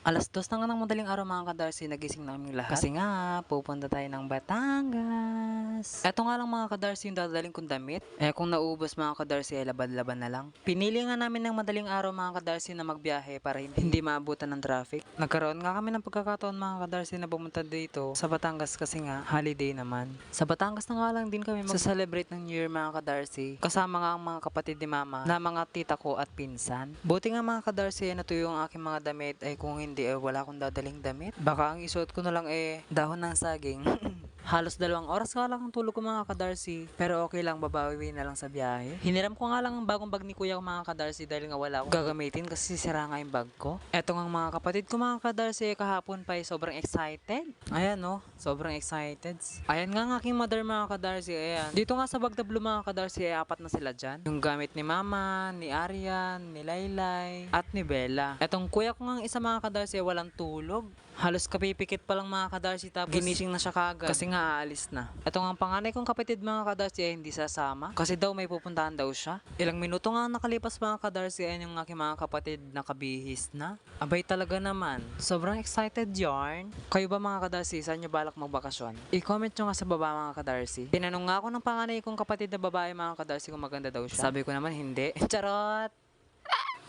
2:00 na nga ng madaling araw mga kadarsi, nagising na kaming lahat. Kasi nga, pupunta tayo ng Batangas. Eto nga lang mga kadarsi yung dadaling kong damit. Kung naubos mga kadarsi ay laban-laban na lang. Pinili nga namin ng madaling araw mga kadarsi na magbiyahe para hindi maabutan ng traffic. Nagkaroon nga kami ng pagkakataon mga kadarsi na pumunta dito sa Batangas kasi nga holiday naman. Sa Batangas na nga lang din kami mag-celebrate ng New Year mga kadarsi. Kasama nga ang mga kapatid ni mama na mga tita ko at pinsan. Buti nga mga kadarsi ay natuyo ang aking mga damit ay kung hindi wala akong dadaling damit. Baka ang isuot ko na lang dahon ng saging. Halos 2 oras nga lang ang tulog ko mga kadarsi. Pero okay lang, babawi na lang sa biyahe. Hiniram ko nga lang ang bagong bag ni kuya ko mga kadarsi dahil nga wala akong gagamitin kasi sira nga yung bag ko. Eto nga mga kapatid ko mga kadarsi kahapon pa sobrang excited. Ayan no, sobrang excited. Ayan nga ang aking mother mga kadarsi. Ayan. Dito nga sa Bagdablo mga kadarsi ay 4 na sila dyan. Yung gamit ni mama, ni Arian, ni Laylay, at ni Bella. Etong kuya ko nga isa mga kadarsi walang tulog. Halos kapipikit pa lang mga kadarsi tapos ginising na siya kagad kasi nga aalis na. Ito nga ang panganay kong kapatid mga kadarsi ay hindi sasama kasi daw may pupuntahan daw siya. Ilang minuto nga ang nakalipas mga kadarsi ay yung aking mga kapatid nakabihis na. Abay talaga naman. Sobrang excited yarn. Kayo ba mga kadarsi, saan nyo balak magbakasyon? I-comment nyo nga sa baba mga kadarsi. Tinanong nga ako ng panganay kong kapatid na babae mga kadarsi kung maganda daw siya. Sabi ko naman hindi. Charot!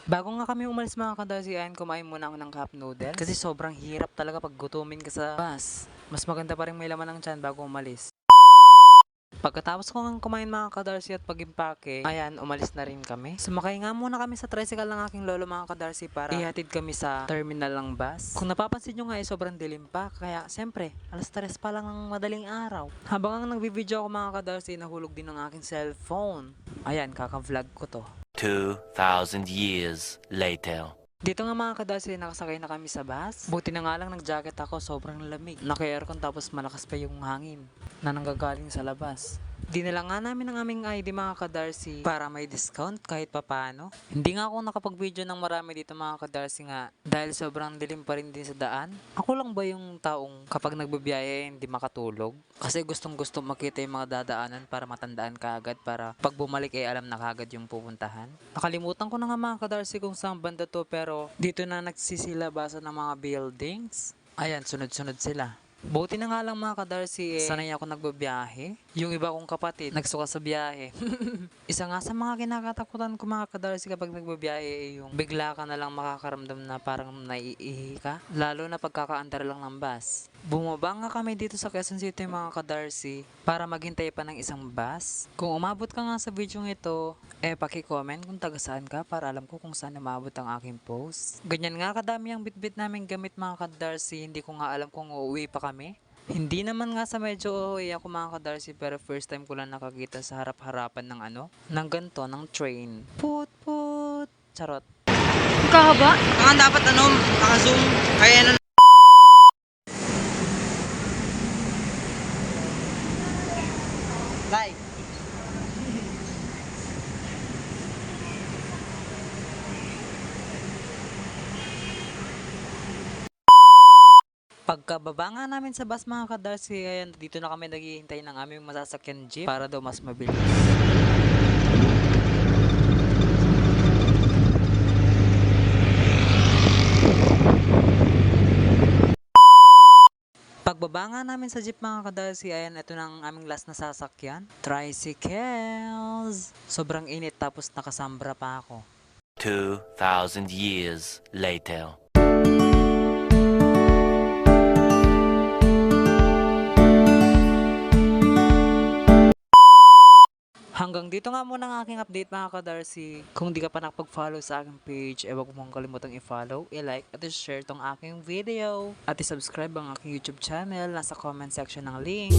Bago nga kami umalis mga kadarsi, ayan, kumain muna ako ng cup noodles. Kasi sobrang hirap talaga pag gutumin ka sa bus. Mas maganda pa rin may laman ng tiyan bago umalis. Pagkatapos ko nga kumain mga kadarsi at pag-impake, ayan, umalis na rin kami. Sumakay nga muna kami sa tricycle ng aking lolo mga kadarsi para ihatid kami sa terminal ng bus. Kung napapansin nyo nga sobrang dilim pa, kaya siyempre, 3:00 pa lang ang madaling araw. Habang ang nagbibideo ako mga kadarsi, nahulog din ang aking cellphone. Ayan, kaka-vlog ko to. 2,000 years later. Dito nga mga kadarsi, nakasakay na kami sa bus. Buti na nga lang nag-jacket ako, sobrang lamig. Naka-aircon tapos malakas pa yung hangin na nanggagaling sa labas. Dinala nga namin ang aming ID mga kadarsi para may discount kahit papano. Hindi nga ako nakapag-video ng marami dito mga kadarsi nga dahil sobrang dilim pa rin din sa daan. Ako lang ba yung taong kapag nagbabiyahe hindi makatulog? Kasi gustong gusto makita yung mga dadaanan para matandaan ka agad para pag bumalik alam na kagad yung pupuntahan. Nakalimutan ko na nga mga kadarsi kung saan banda to pero dito na nagsisilabasan ng mga buildings. Ayan, sunod-sunod sila. Buti na nga lang mga kadarsi sanay ako nagbabiyahe. Yung iba kong kapatid nagsuka sa biyahe. Isa nga sa mga kinakatakutan ko mga kadarsi kapag nagbabiyahe yung bigla ka na lang makakaramdam na parang naiihi ka. Lalo na pagkakaandar lang ng bus. Bumaba nga kami dito sa Quezon City mga kadarsi para maghintay pa ng isang bus. Kung umabot ka nga sa video ito, paki-comment kung taga saan ka para alam ko kung saan umabot ang aking post. Ganyan nga kadami ang bitbit namin gamit mga kadarsi, hindi ko nga alam kung uuwi pa kami. Hindi naman nga sa medyo uuwi ako mga kadarsi pero first time ko lang nakakita sa harap-harapan ng ganto, ng train. Put put! Charot. Kahaba? Ang dapat naka-zoom. Kaya na. Like. Pagkababa nga namin sa bus mga kadarsi, ayan, dito na kami naghihintay ng aming masasakyan jeep para daw mas mabilis. Pagbaba nga namin sa jeep mga kadarsi, ayan, ito na ang aming last na sasakyan. Tricycles! Sobrang init tapos nakasambra pa ako. 2,000 years later. Hanggang dito nga muna ang aking update mga kadarsi. Kung di ka pa nakapag-follow sa aking page, wag mong kalimutang i-follow, i-like at i-share tong aking video. At i-subscribe ang aking YouTube channel, nasa comment section ng link.